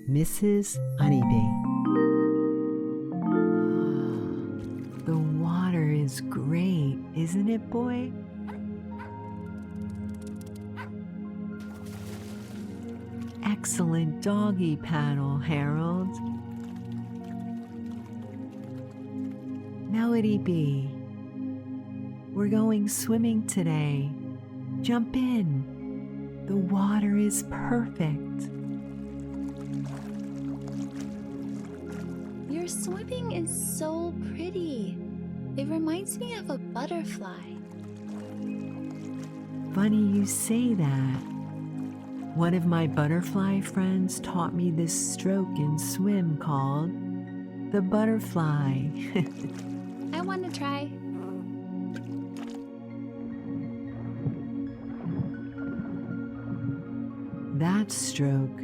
Mrs. Honeybee. The water is great, isn't it, boy? Excellent doggy paddle, Harold. Melodybee, we're going swimming today. Jump in. The water is perfect. Your swimming is so pretty. It reminds me of a butterfly. Funny you say that. One of my butterfly friends taught me this stroke in swim called the butterfly. I want to try. That stroke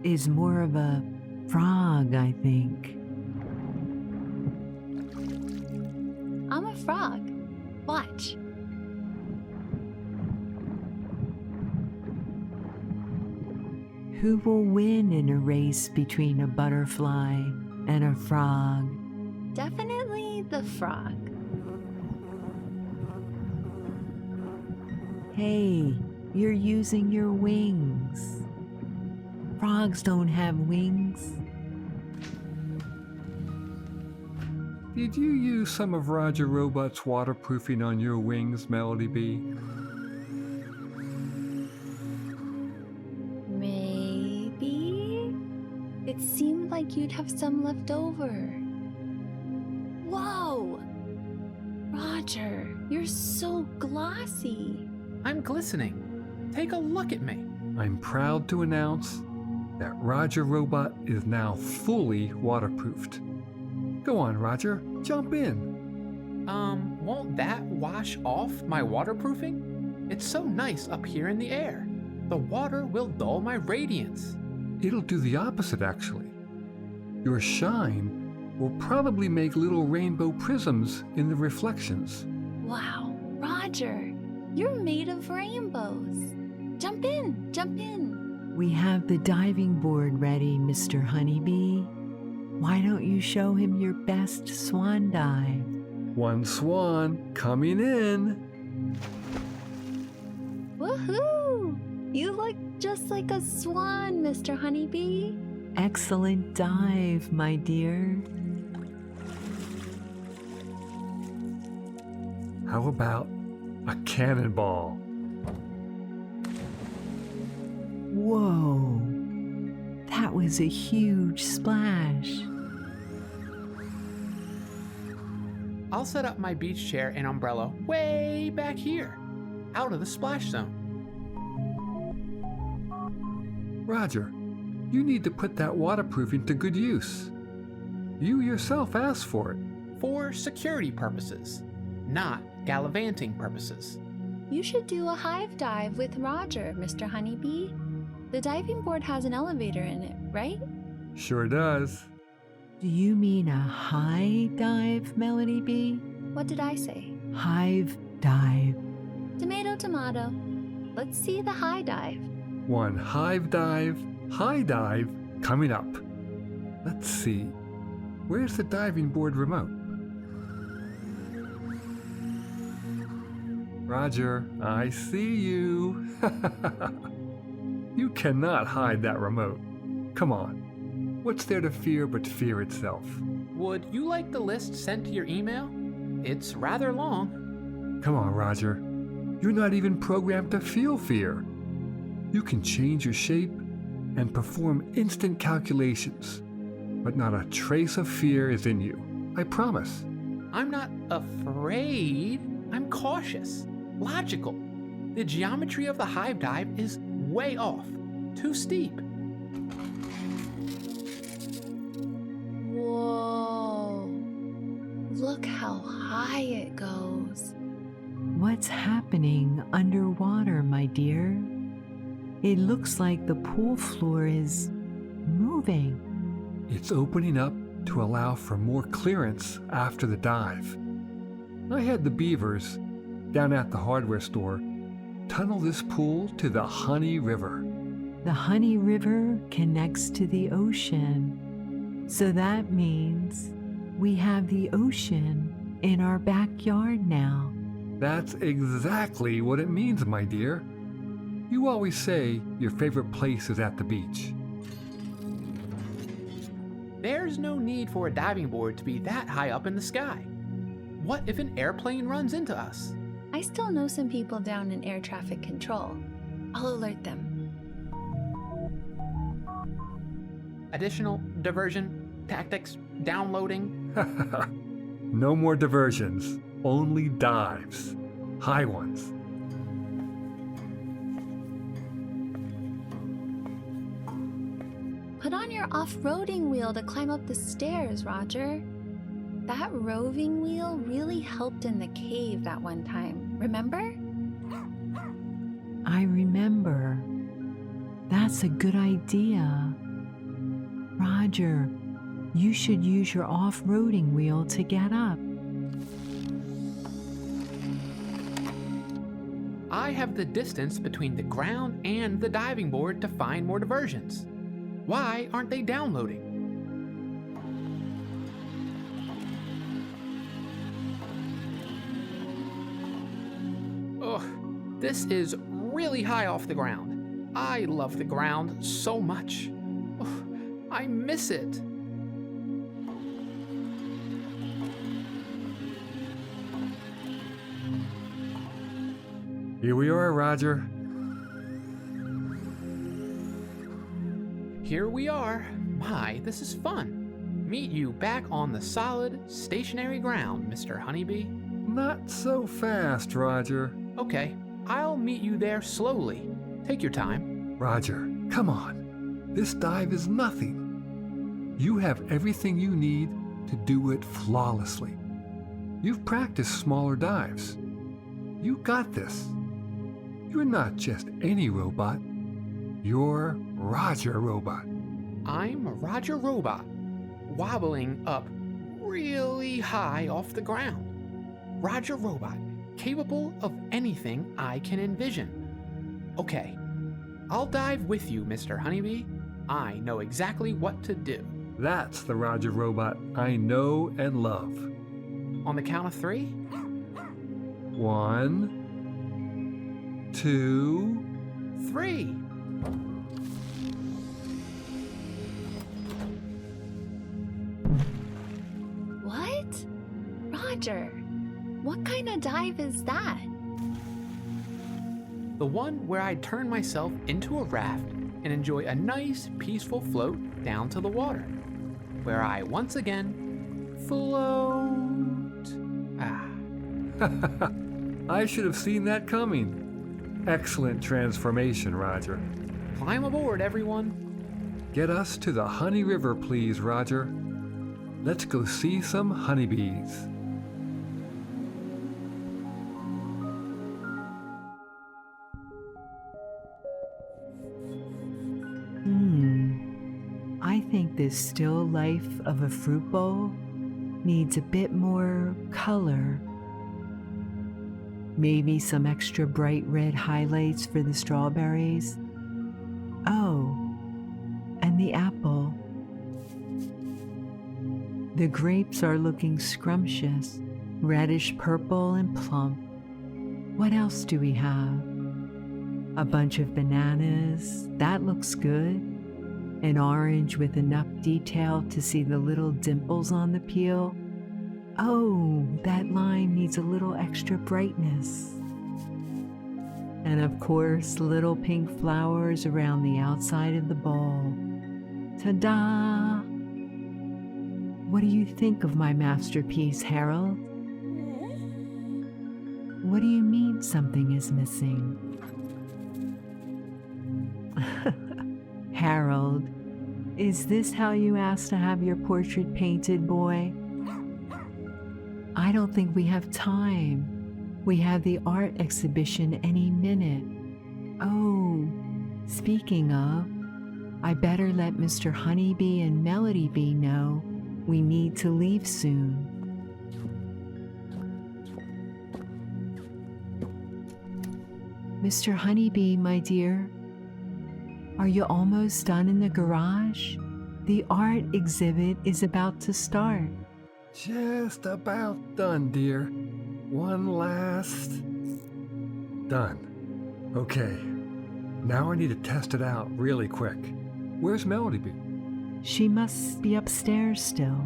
is more of a frog, I think. I'm a frog. Watch. Who will win in a race between a butterfly and a frog? Definitely the frog. Hey, you're using your wings. Frogs don't have wings. Did you use some of Roger Robot's waterproofing on your wings, Melodybee? Maybe? It seemed like you'd have some left over. Whoa! Roger, you're so glossy. I'm glistening. Take a look at me. I'm proud to announce that Roger Robot is now fully waterproofed. Go on, Roger, jump in. Won't that wash off my waterproofing? It's so nice up here in the air. The water will dull my radiance. It'll do the opposite, actually. Your shine will probably make little rainbow prisms in the reflections. Wow, Roger, you're made of rainbows. Jump in, jump in. We have the diving board ready, Mr. Honeybee. Why don't you show him your best swan dive? One swan coming in. Woohoo! You look just like a swan, Mr. Honeybee. Excellent dive, my dear. How about a cannonball? Whoa, that was a huge splash. I'll set up my beach chair and umbrella way back here, out of the splash zone. Roger, you need to put that waterproofing to good use. You yourself asked for it. For security purposes, not gallivanting purposes. You should do a hive dive with Roger, Mr. Honeybee. The diving board has an elevator in it, right? Sure does. Do you mean a high dive, Melodybee? What did I say? Hive dive. Tomato, tomato. Let's see the high dive. One hive dive, high dive, coming up. Let's see. Where's the diving board remote? Roger, I see you. You cannot hide that remote. Come on. What's there to fear but fear itself? Would you like the list sent to your email? It's rather long. Come on, Roger. You're not even programmed to feel fear. You can change your shape and perform instant calculations, but not a trace of fear is in you. I promise. I'm not afraid. I'm cautious, logical. The geometry of the hive dive is way off, too steep. Whoa! Look how high it goes. What's happening underwater, my dear? It looks like the pool floor is moving. It's opening up to allow for more clearance after the dive. I had the beavers down at the hardware store tunnel this pool to the Honey River. The Honey River connects to the ocean, so that means we have the ocean in our backyard now. That's exactly what it means, my dear. You always say your favorite place is at the beach. There's no need for a diving board to be that high up in the sky. What if an airplane runs into us? I still know some people down in air traffic control. I'll alert them. Additional diversion tactics downloading. No more diversions, only dives. High ones. Put on your off-roading wheel to climb up the stairs, Roger. That roving wheel really helped in the cave that one time, remember? I remember. That's a good idea. Roger, you should use your off-roading wheel to get up. I have the distance between the ground and the diving board to find more diversions. Why aren't they downloading? Ugh, this is really high off the ground. I love the ground so much. Ugh, I miss it. Here we are, Roger. Here we are. My, this is fun. Meet you back on the solid, stationary ground, Mr. Honeybee. Not so fast, Roger. Okay, I'll meet you there slowly. Take your time. Roger, come on. This dive is nothing. You have everything you need to do it flawlessly. You've practiced smaller dives. You got this. You're not just any robot. You're Roger Robot. I'm a Roger Robot, wobbling up really high off the ground. Roger Robot, capable of anything I can envision. Okay, I'll dive with you, Mr. Honeybee. I know exactly what to do. That's the Roger Robot I know and love. On the count of 3? 1, 2, 3. What? Roger, what kind of dive is that? The one where I turn myself into a raft and enjoy a nice, peaceful float down to the water, where I once again float. I should have seen that coming. Excellent transformation, Roger. Climb aboard, everyone. Get us to the Honey River, please, Roger. Let's go see some honeybees. I think this still life of a fruit bowl needs a bit more color. Maybe some extra bright red highlights for the strawberries. Oh, and the apple. The grapes are looking scrumptious, reddish purple and plump. What else do we have? A bunch of bananas, that looks good. An orange with enough detail to see the little dimples on the peel. Oh, that lime needs a little extra brightness. And of course, little pink flowers around the outside of the bowl. Ta-da! What do you think of my masterpiece, Harold? What do you mean something is missing? Harold, is this how you asked to have your portrait painted, boy? I don't think we have time. We have the art exhibition any minute. Oh, speaking of, I better let Mr. Honeybee and Melodybee know we need to leave soon. Mr. Honeybee, my dear, Are you almost done in the garage? The art exhibit is about to start. Just about done, dear. One last... Done. Okay. Now I need to test it out really quick. Where's Melodybee? She must be upstairs still.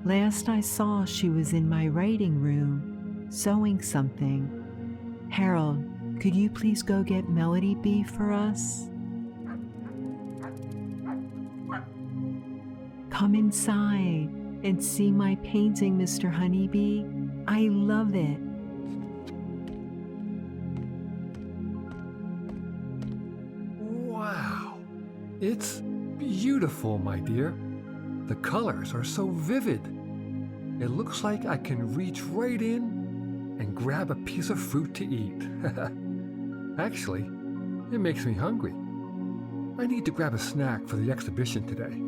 Last I saw, she was in my writing room, sewing something. Harold, could you please go get Melodybee for us? Come inside and see my painting, Mr. Honeybee. I love it. Wow. It's beautiful, my dear. The colors are so vivid. It looks like I can reach right in and grab a piece of fruit to eat. Actually, it makes me hungry. I need to grab a snack for the exhibition today.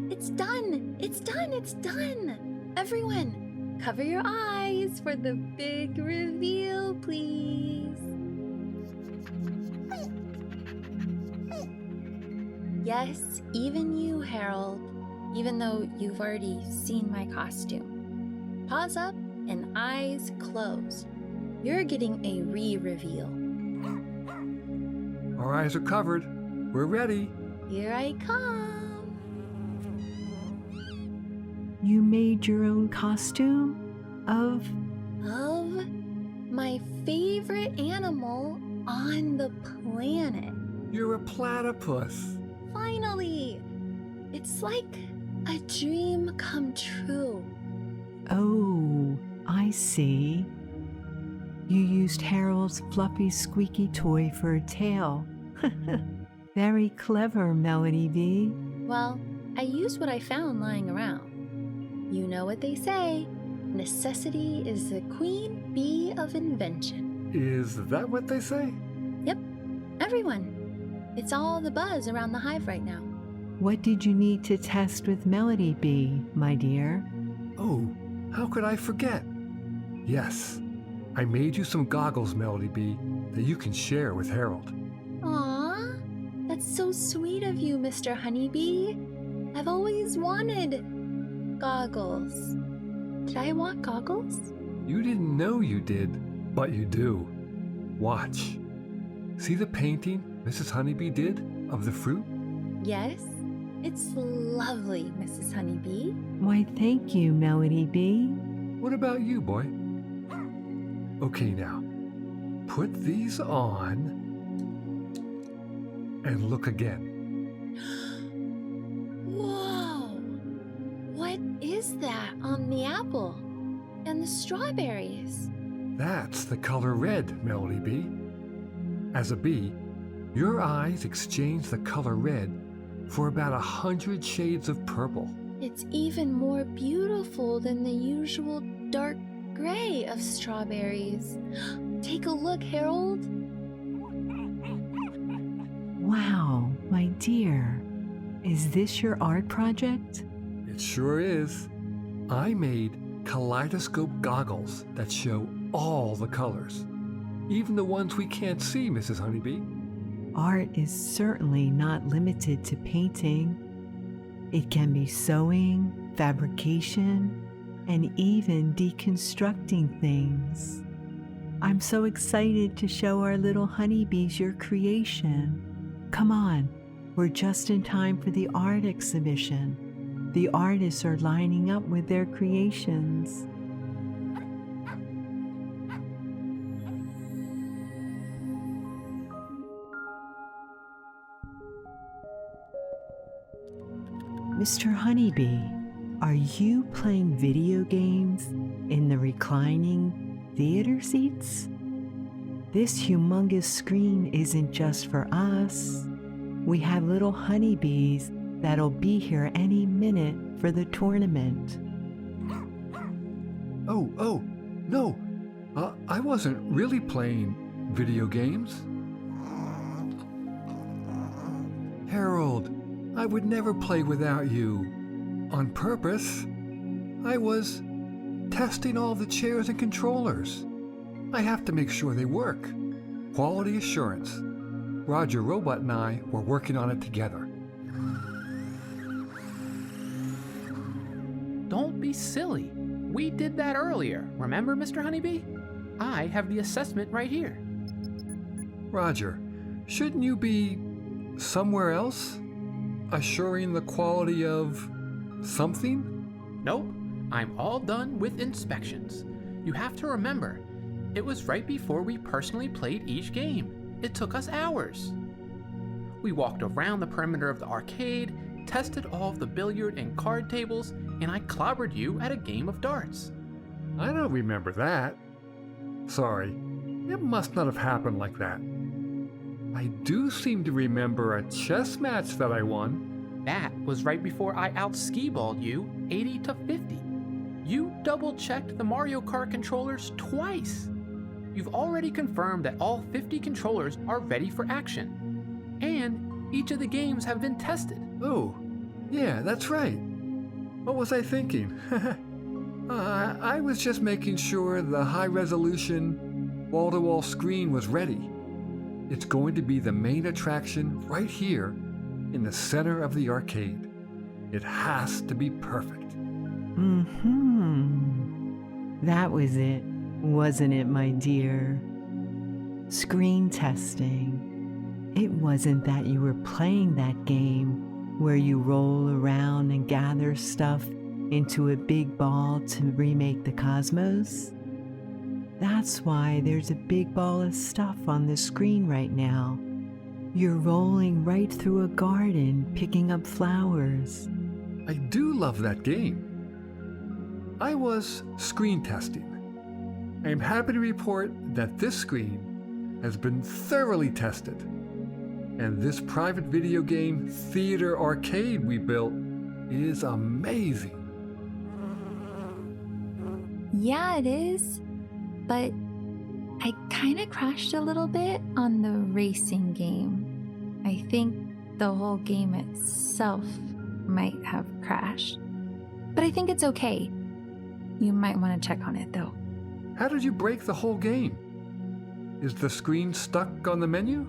It's done! It's done! It's done! Everyone, cover your eyes for the big reveal, please. Yes, even you, Harold, even though you've already seen my costume. Paws up and eyes closed. You're getting a re-reveal. Our eyes are covered. We're ready. Here I come. You made your own costume of My favorite animal on the planet. You're a platypus. Finally! It's like a dream come true. Oh, I see. You used Harold's fluffy, squeaky toy for a tail. Very clever, Melodybee. Well, I used what I found lying around. You know what they say, necessity is the Queen Bee of Invention. Is that what they say? Yep, everyone. It's all the buzz around the hive right now. What did you need to test with Melodybee, my dear? Oh, how could I forget? Yes, I made you some goggles, Melodybee, that you can share with Harold. Aw, that's so sweet of you, Mr. Honeybee. I've always wanted goggles. Did I want goggles? You didn't know you did, but you do. Watch. See the painting Mrs. Honeybee did of the fruit? Yes, it's lovely, Mrs. Honeybee. Why, thank you, Melodybee. What about you, boy? Okay, now, put these on and look again. Whoa! What is that on the apple and the strawberries? That's the color red, Melodybee. As a bee, your eyes exchange the color red for about 100 shades of purple. It's even more beautiful than the usual dark gray of strawberries. Take a look, Harold. Wow, my dear. Is this your art project? It sure is. I made kaleidoscope goggles that show all the colors, even the ones we can't see, Mrs. Honeybee. Art is certainly not limited to painting. It can be sewing, fabrication, and even deconstructing things. I'm so excited to show our little honeybees your creation. Come on, we're just in time for the art exhibition. The artists are lining up with their creations. Mr. Honeybee, are you playing video games in the reclining theater seats? This humongous screen isn't just for us. We have little honeybees that'll be here any minute for the tournament. Oh, no. I wasn't really playing video games. Harold, I would never play without you. On purpose. I was testing all the chairs and controllers. I have to make sure they work. Quality assurance. Roger Robot and I were working on it together. Don't be silly. We did that earlier, remember, Mr. Honeybee? I have the assessment right here. Roger, shouldn't you be somewhere else? Assuring the quality of something? Nope, I'm all done with inspections. You have to remember, it was right before we personally played each game. It took us hours. We walked around the perimeter of the arcade, tested all of the billiard and card tables, and I clobbered you at a game of darts. I don't remember that. Sorry, it must not have happened like that. I do seem to remember a chess match that I won. That was right before I out-skee-balled you 80 to 50. You double-checked the Mario Kart controllers twice. You've already confirmed that all 50 controllers are ready for action. And each of the games have been tested. Oh, yeah, that's right. What was I thinking? I was just making sure the high-resolution, wall-to-wall screen was ready. It's going to be the main attraction right here in the center of the arcade. It has to be perfect. That was it, wasn't it, my dear? Screen testing. It wasn't that you were playing that game where you roll around and gather stuff into a big ball to remake the cosmos. That's why there's a big ball of stuff on the screen right now. You're rolling right through a garden, picking up flowers. I do love that game. I was screen testing. I am happy to report that this screen has been thoroughly tested. And this private video game theater arcade we built is amazing. Yeah, it is. But I kind of crashed a little bit on the racing game. I think the whole game itself might have crashed. But I think it's okay. You might want to check on it though. How did you break the whole game? Is the screen stuck on the menu?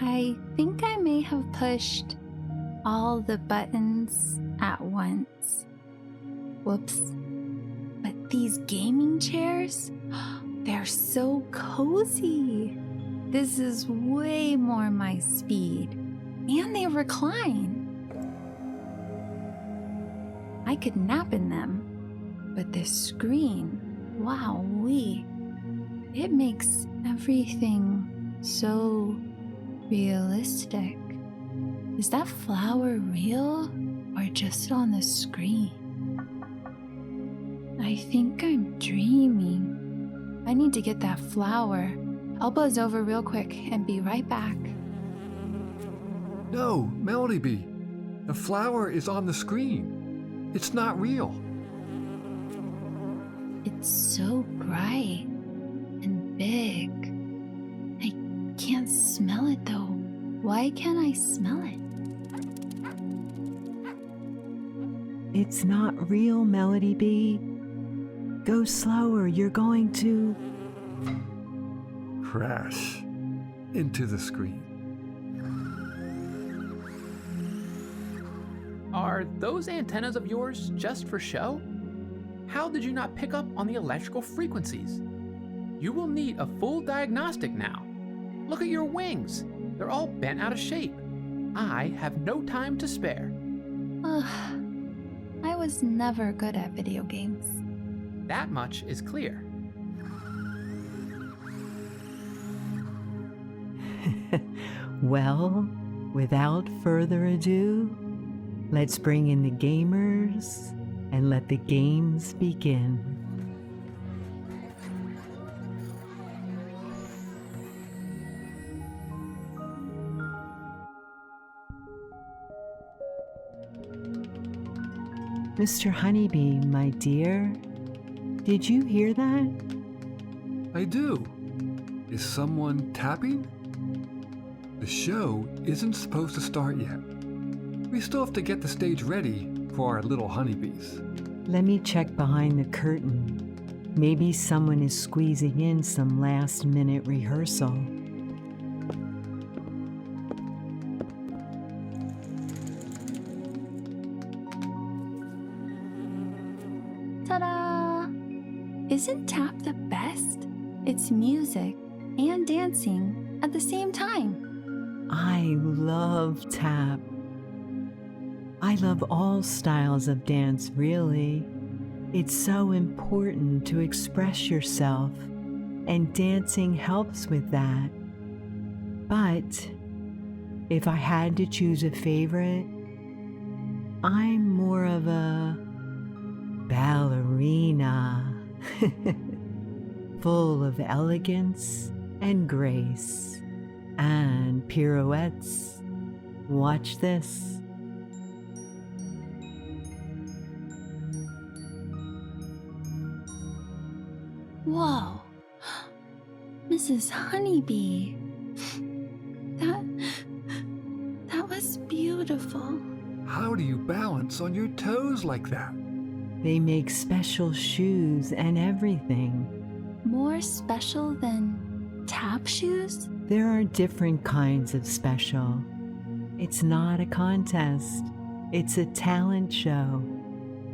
I think I may have pushed all the buttons at once. Whoops. But these gaming chairs, they're so cozy. This is way more my speed. And they recline. I could nap in them. But this screen, wowee. It makes everything so realistic. Is that flower real or just on the screen? I think I'm dreaming. I need to get that flower. I'll buzz over real quick and be right back. No, Melodybee. The flower is on the screen. It's not real. It's so bright and big. I can't smell it though. Why can't I smell it? It's not real, Melodybee. Go slower, you're going to... Crash into the screen. Are those antennas of yours just for show? How did you not pick up on the electrical frequencies? You will need a full diagnostic now. Look at your wings. They're all bent out of shape. I have no time to spare. Ugh. I was never good at video games. That much is clear. Well, without further ado, let's bring in the gamers and let the games begin. Mr. Honeybee, my dear, did you hear that? I do. Is someone tapping? The show isn't supposed to start yet. We still have to get the stage ready for our little honeybees. Let me check behind the curtain. Maybe someone is squeezing in some last-minute rehearsal. Ta-da! Isn't tap the best? It's music and dancing at the same time. I love tap. I love all styles of dance, really. It's so important to express yourself, and dancing helps with that. But if I had to choose a favorite, I'm more of a ballerina, full of elegance and grace and pirouettes. Watch this. Whoa, Mrs. Honeybee, that was beautiful. How do you balance on your toes like that? They make special shoes and everything. More special than tap shoes? There are different kinds of special. It's not a contest. It's a talent show.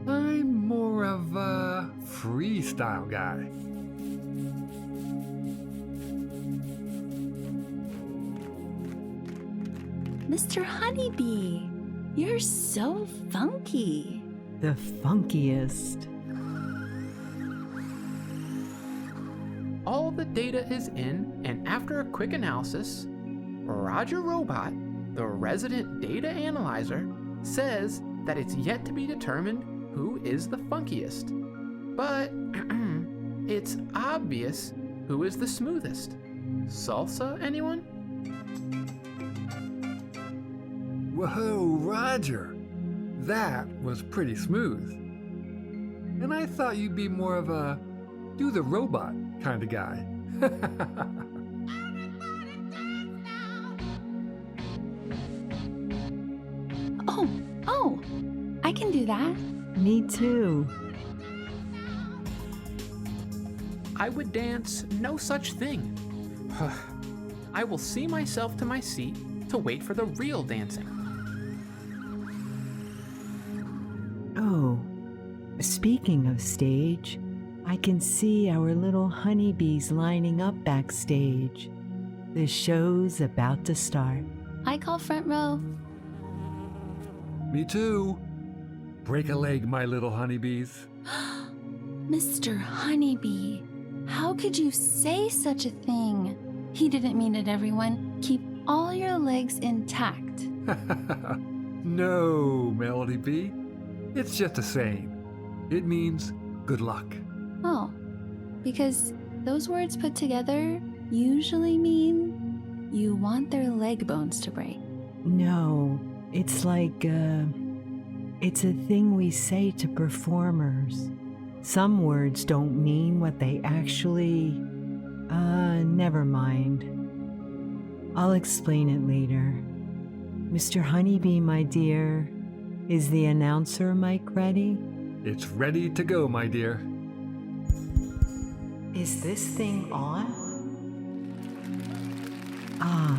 I'm more of a freestyle guy. Mr. Honeybee, you're so funky. The funkiest. All the data is in, and after a quick analysis, Roger Robot, the resident data analyzer, says that it's yet to be determined who is the funkiest. But it's obvious who is the smoothest. Salsa, anyone? Whoa, Roger. That was pretty smooth. And I thought you'd be more of a do the robot kind of guy. Oh, I can do that. Me too. I would dance no such thing. I will see myself to my seat to wait for the real dancing. Oh, speaking of stage, I can see our little honeybees lining up backstage. The show's about to start. I call front row. Me too. Break a leg, my little honeybees. Mr. Honeybee, how could you say such a thing? He didn't mean it, everyone. Keep all your legs intact. No, Melodybee. It's just a saying. It means good luck. Oh, because those words put together usually mean you want their leg bones to break. No, it's like, it's a thing we say to performers. Some words don't mean what they actually, never mind. I'll explain it later. Mr. Honeybee, my dear, is the announcer mic ready? It's ready to go, my dear. Is this thing on? Ah,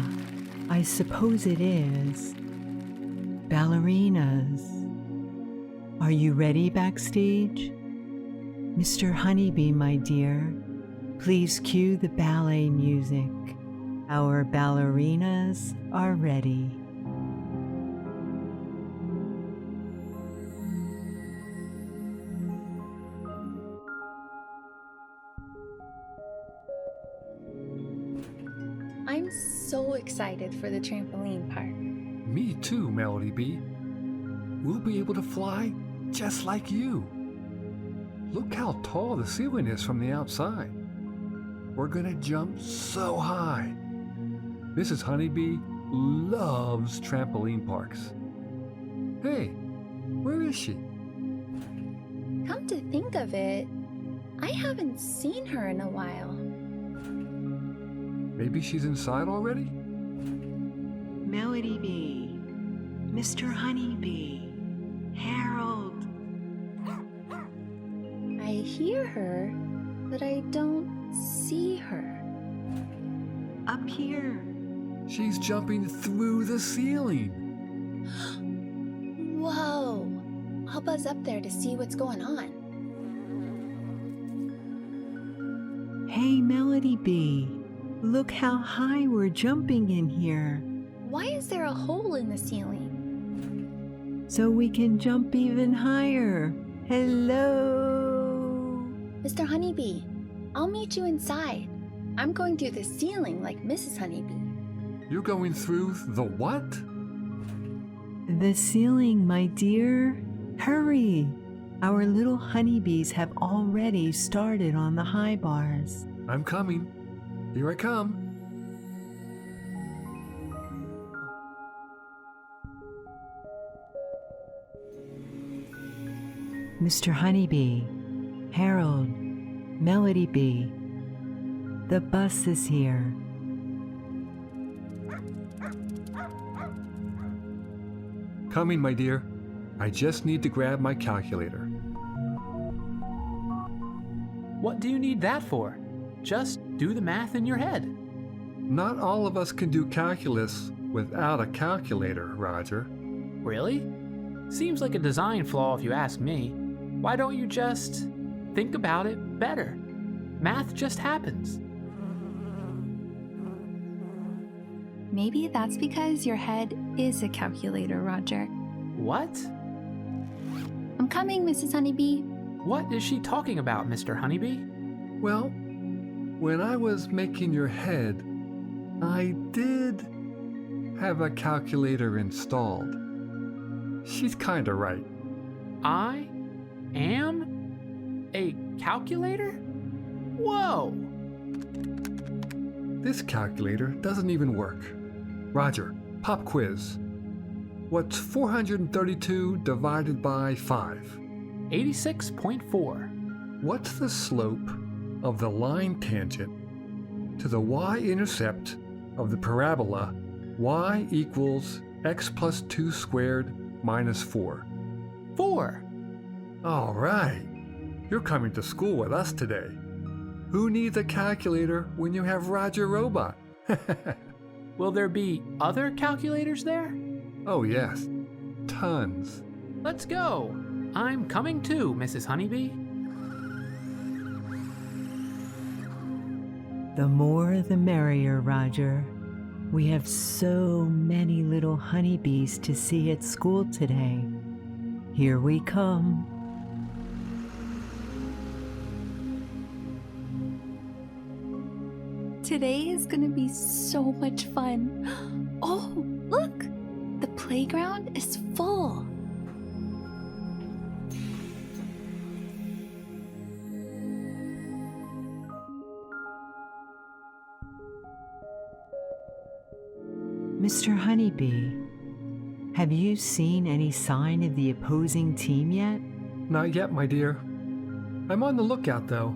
I suppose it is. Ballerinas. Are you ready backstage? Mr. Honeybee, my dear, please cue the ballet music. Our ballerinas are ready. I'm so excited for the trampoline park. Me too, Melodybee. We'll be able to fly just like you. Look how tall the ceiling is from the outside. We're gonna jump so high. Mrs. Honeybee loves trampoline parks. Hey, where is she? Come to think of it, I haven't seen her in a while. Maybe she's inside already? Melodybee, Mr. Honeybee, Harold. I hear her, but I don't see her. Up here. She's jumping through the ceiling. Whoa! I'll buzz up there to see what's going on. Hey, Melodybee, look how high we're jumping in here, Why is there a hole in the ceiling? so we can jump even higher. Hello. Mr. Honeybee, I'll meet you inside. I'm going through the ceiling like Mrs. Honeybee. You're going through the what? The ceiling, my dear. Hurry. Our little honeybees have already started on the high bars. I'm coming. Here I come. Mr. Honeybee, Harold, Melodybee, the bus is here. Coming, my dear. I just need to grab my calculator. What do you need that for? Just do the math in your head. Not all of us can do calculus without a calculator, Roger. Really? Seems like a design flaw if you ask me. Why don't you just think about it better? Math just happens. Maybe that's because your head is a calculator, Roger. What? I'm coming, Mrs. Honeybee. What is she talking about, Mr. Honeybee? Well, when I was making your head, I did have a calculator installed. She's kinda right. I am a calculator? Whoa! This calculator doesn't even work. Roger, pop quiz. What's 432 divided by 5? 86.4. What's the slope of the line tangent to the y-intercept of the parabola y equals x plus 2 squared minus 4? 4. All right. You're coming to school with us today. Who needs a calculator when you have Roger Robot? Will there be other calculators there? Oh, yes. Tons. Let's go. I'm coming too, Mrs. Honeybee. The more the merrier, Roger. We have so many little honeybees to see at school today. Here we come. Today is gonna be so much fun. Oh, look! The playground is full. Mr. Honeybee, have you seen any sign of the opposing team yet? Not yet, my dear. I'm on the lookout, though.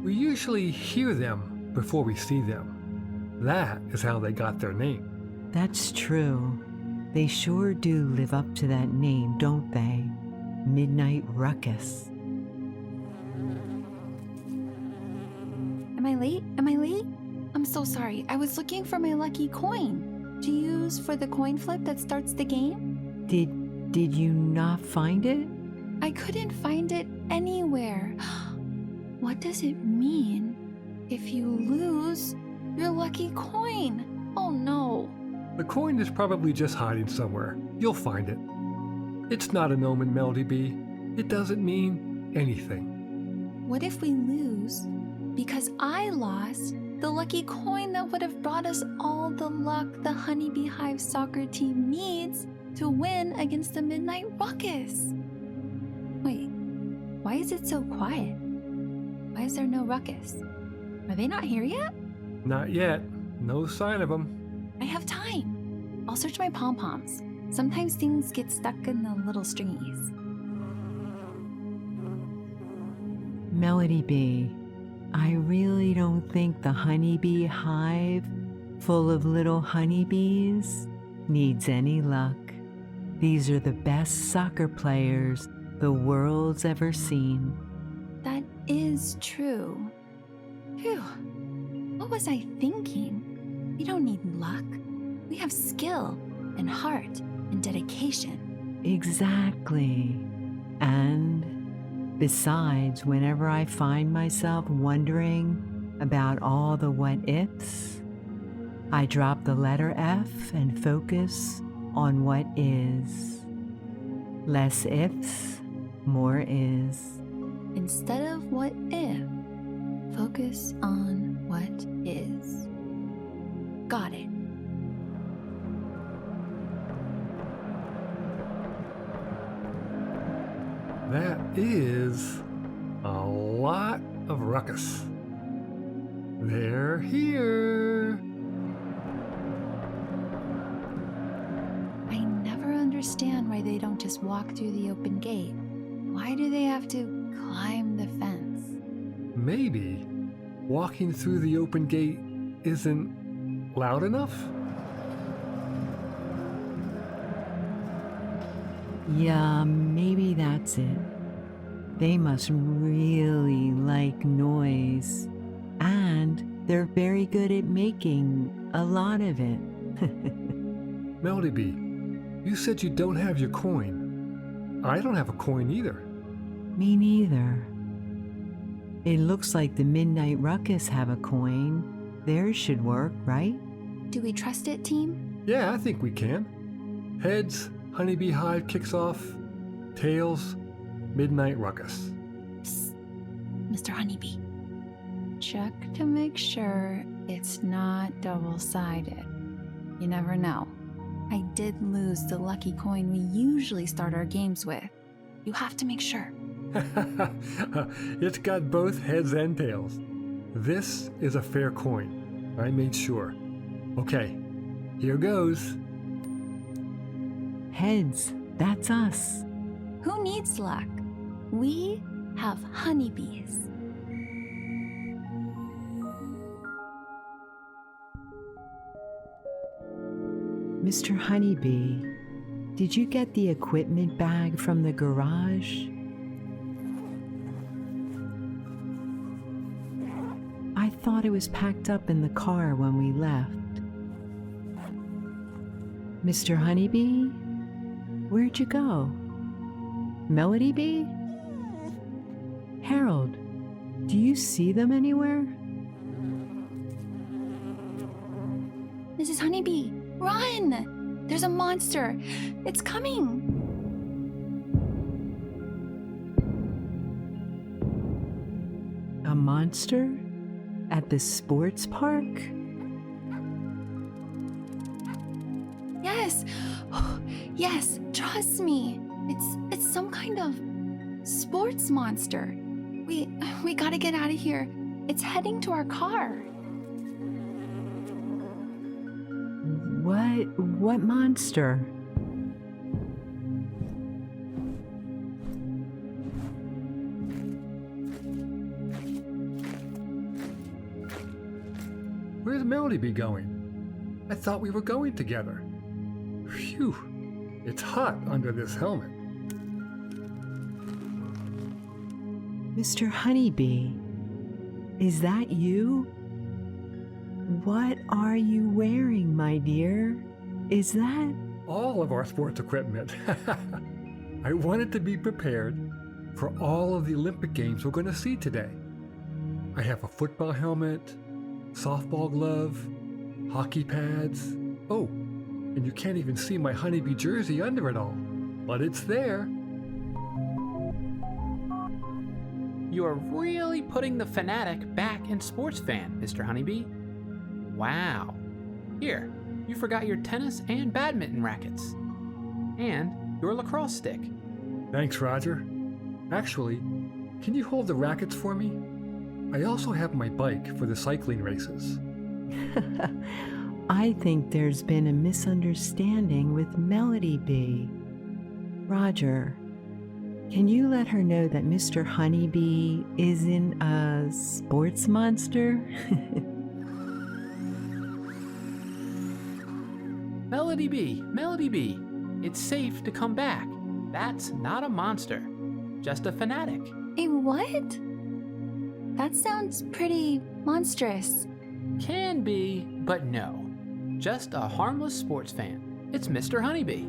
We usually hear them before we see them. That is how they got their name. That's true. They sure do live up to that name, don't they? Midnight Ruckus. Am I late? Am I late? I'm so sorry. I was looking for my lucky coin to use for the coin flip that starts the game. Did you not find it? I couldn't find it anywhere. What does it mean? If you lose your lucky coin. Oh no. The coin is probably just hiding somewhere. You'll find it. It's not an omen, Melodybee. It doesn't mean anything. What if we lose because I lost the lucky coin that would have brought us all the luck the Honeybee Hive soccer team needs to win against the Midnight Ruckus? Wait, why is it so quiet? Why is there no Ruckus? Are they not here yet? Not yet. No sign of them. I have time. I'll search my pom-poms. Sometimes things get stuck in the little stringies. Melodybee, I really don't think the honeybee hive, full of little honeybees, needs any luck. These are the best soccer players the world's ever seen. That is true. Phew. What was I thinking? We don't need luck. We have skill and heart and dedication. Exactly. And besides, whenever I find myself wondering about all the what ifs. I drop the letter F and focus on what is. Less ifs, more is. Instead of what if, focus on what is. Got it. That is a lot of ruckus. They're here. I never understand why they don't just walk through the open gate. Why do they have to climb the fence? Maybe walking through the open gate isn't loud enough? Yeah, maybe that's it. They must really like noise, and they're very good at making a lot of it. Melodybee, you said you don't have your coin. I don't have a coin either. Me neither. It looks like the Midnight Ruckus have a coin. Theirs should work, right? Do we trust it, team? Yeah, I think we can. Heads, Honeybee Hive kicks off. Tails, Midnight Ruckus. Psst. Mr. Honeybee. Check to make sure it's not double-sided. You never know. I did lose the lucky coin we usually start our games with. You have to make sure. It's got both heads and tails. This is a fair coin. I made sure. Okay, here goes. Heads, that's us. Who needs luck? We have honeybees. Mr. Honeybee, did you get the equipment bag from the garage? I thought it was packed up in the car when we left. Mr. Honeybee, where'd you go? Melodybee? Harold, do you see them anywhere? Mrs. Honeybee, run! There's a monster. It's coming. A monster? At the sports park? Yes. Yes, trust me. It's some kind of sports monster. We gotta get out of here. It's heading to our car. What monster? Where's Melodybee going? I thought we were going together. Phew, it's hot under this helmet. Mr. Honeybee, is that you? What are you wearing, my dear? Is that... All of our sports equipment. I wanted to be prepared for all of the Olympic Games we're going to see today. I have a football helmet, softball glove, hockey pads. Oh, and you can't even see my Honeybee jersey under it all, but it's there. You are really putting the fanatic back in sports fan, Mr. Honeybee. Wow. Here, you forgot your tennis and badminton rackets. And your lacrosse stick. Thanks, Roger. Actually, can you hold the rackets for me? I also have my bike for the cycling races. I think there's been a misunderstanding with Melodybee. Roger, can you let her know that Mr. Honeybee isn't a sports monster? Melodybee, it's safe to come back. That's not a monster, just a fanatic. A what? That sounds pretty monstrous. Can be, but no. Just a harmless sports fan. It's Mr. Honeybee.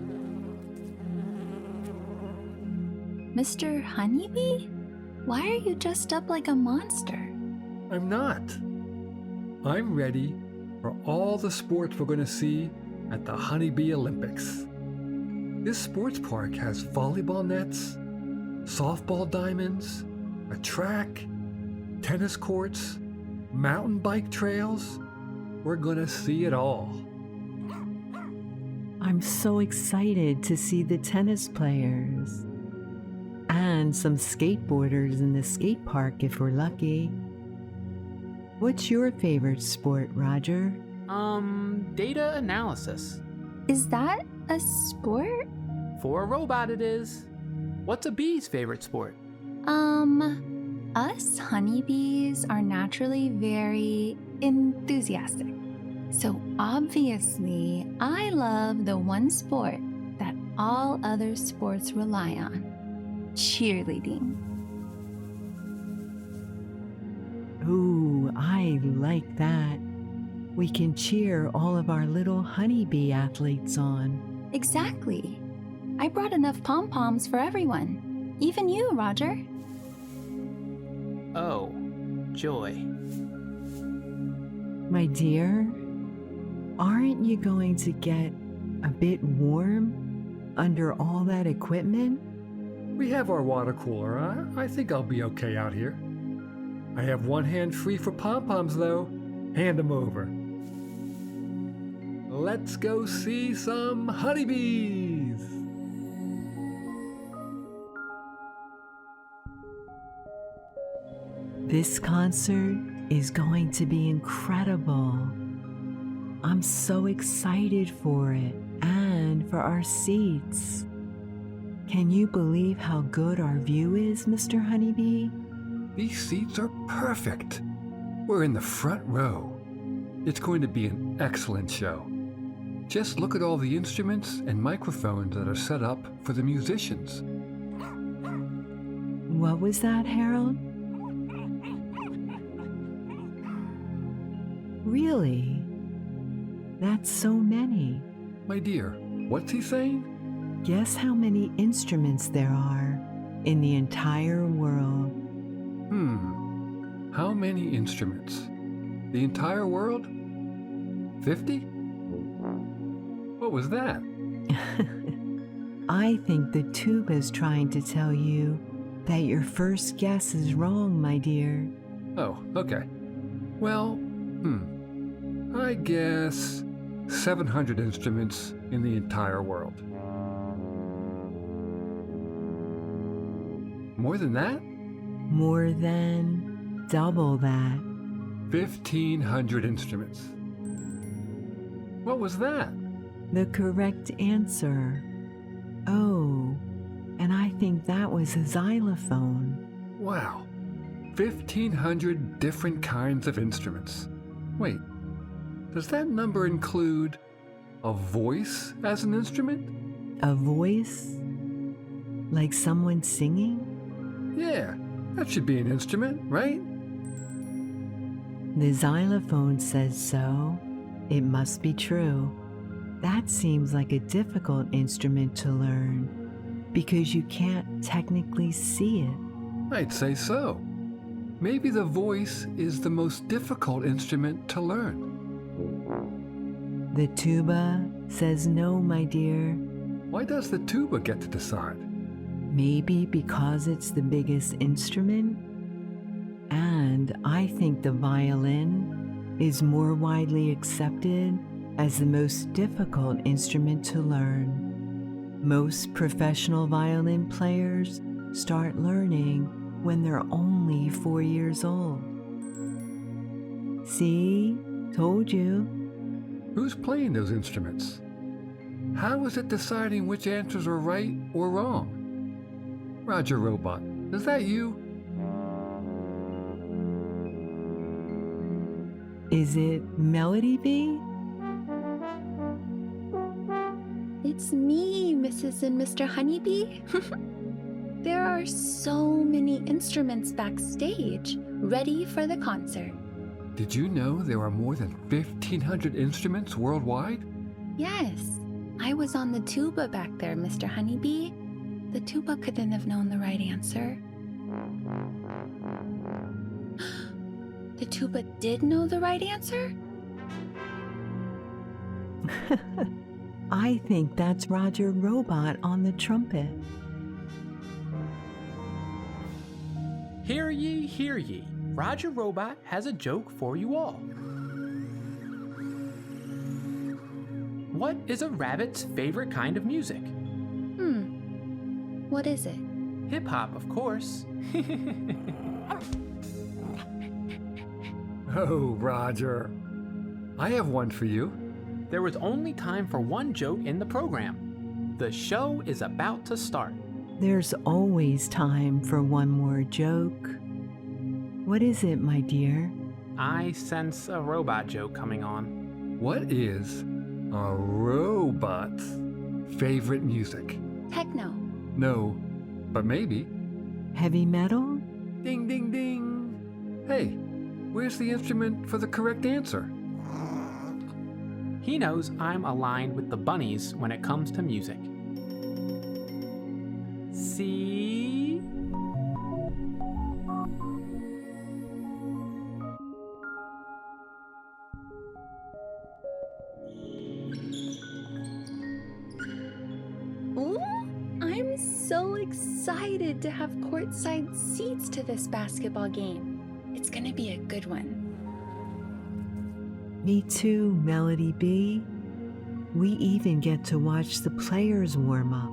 Mr. Honeybee? Why are you dressed up like a monster? I'm not. I'm ready for all the sports we're going to see at the Honeybee Olympics. This sports park has volleyball nets, softball diamonds, a track, tennis courts, mountain bike trails. We're going to see it all. I'm so excited to see the tennis players and some skateboarders in the skate park if we're lucky. What's your favorite sport, Roger? Data analysis. Is that a sport? For a robot it is. What's a bee's favorite sport? Us honeybees are naturally very enthusiastic. So obviously, I love the one sport that all other sports rely on: cheerleading. Ooh, I like that. We can cheer all of our little honeybee athletes on. Exactly. I brought enough pom-poms for everyone. Even you, Roger. Oh, joy. My dear, aren't you going to get a bit warm under all that equipment? We have our water cooler. I think I'll be okay out here. I have one hand free for pom-poms, though. Hand them over. Let's go see some honeybees! This concert is going to be incredible. I'm so excited for it and for our seats. Can you believe how good our view is, Mr. Honeybee? These seats are perfect. We're in the front row. It's going to be an excellent show. Just look at all the instruments and microphones that are set up for the musicians. What was that, Harold? Really? That's so many. My dear, what's he saying? Guess how many instruments there are in the entire world? How many instruments? The entire world? 50? What was that? I think the tuba's trying to tell you that your first guess is wrong, my dear. Oh, okay. Well, I guess 700 instruments in the entire world. More than that? More than double that. 1,500 instruments. What was that? The correct answer. Oh, and I think that was a xylophone. Wow. 1,500 different kinds of instruments. Wait, does that number include a voice as an instrument? A voice? Like someone singing? Yeah, that should be an instrument, right? The xylophone says so. It must be true. That seems like a difficult instrument to learn because you can't technically see it. I'd say so. Maybe the voice is the most difficult instrument to learn. The tuba says no, my dear. Why does the tuba get to decide? Maybe because it's the biggest instrument? And I think the violin is more widely accepted as the most difficult instrument to learn. Most professional violin players start learning when they're only 4 years old. See? Told you. Who's playing those instruments? How is it deciding which answers are right or wrong? Roger Robot, is that you? Is it Melodybee? It's me, Mrs. and Mr. Honeybee. There are so many instruments backstage, ready for the concert. Did you know there are more than 1,500 instruments worldwide? Yes, I was on the tuba back there, Mr. Honeybee. The tuba couldn't have known the right answer. The tuba did know the right answer? I think that's Roger Robot on the trumpet. Hear ye, hear ye. Roger Robot has a joke for you all. What is a rabbit's favorite kind of music? What is it? Hip-hop, of course. Oh, Roger. I have one for you. There was only time for one joke in the program. The show is about to start. There's always time for one more joke. What is it, my dear? I sense a robot joke coming on. What is a robot's favorite music? Techno. No, but maybe. Heavy metal? Ding, ding, ding. Hey, where's the instrument for the correct answer? He knows I'm aligned with the bunnies when it comes to music. See? Ooh, I'm so excited to have courtside seats to this basketball game. It's gonna be a good one. Me too, Melodybee. We even get to watch the players warm up.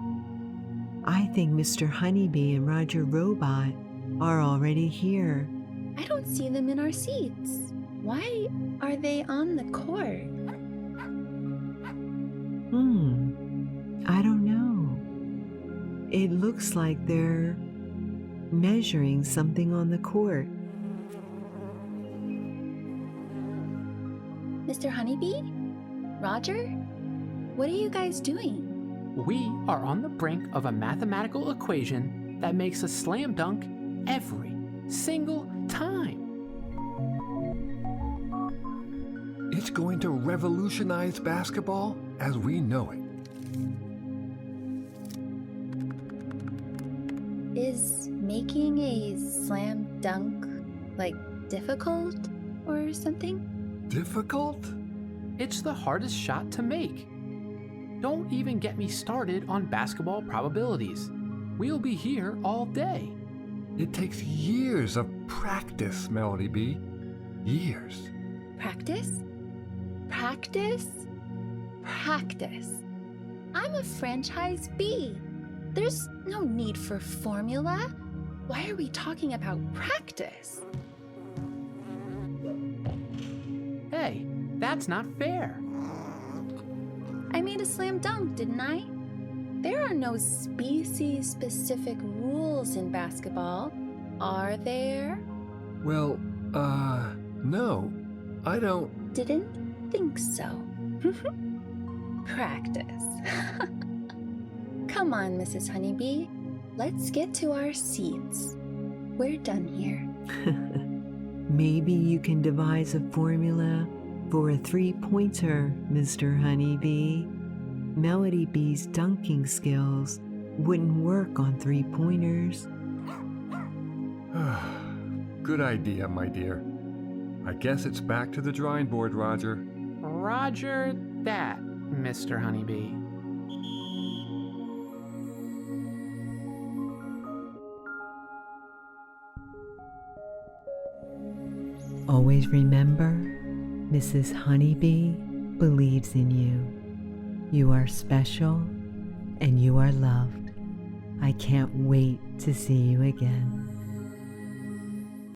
I think Mr. Honeybee and Roger Robot are already here. I don't see them in our seats. Why are they on the court? I don't know. It looks like they're measuring something on the court. Mr. Honeybee? Roger? What are you guys doing? We are on the brink of a mathematical equation that makes a slam dunk every single time. It's going to revolutionize basketball as we know it. Is making a slam dunk, like, difficult or something? Difficult? It's the hardest shot to make. Don't even get me started on basketball probabilities. We'll be here all day. It takes years of practice, Melodybee. Years. Practice? Practice? Practice. I'm a franchise bee. There's no need for formula. Why are we talking about practice? Hey, that's not fair. I made a slam dunk, didn't I? There are no species-specific rules in basketball, are there? Well, no. I don't. Didn't think so. Practice. Come on, Mrs. Honeybee. Let's get to our seats. We're done here. Maybe you can devise a formula for a three-pointer, Mr. Honeybee. Melodybee's dunking skills wouldn't work on three-pointers. Good idea, my dear. I guess it's back to the drawing board, Roger. Roger that, Mr. Honeybee. Always remember, Mrs. Honeybee believes in you. You are special and you are loved. I can't wait to see you again.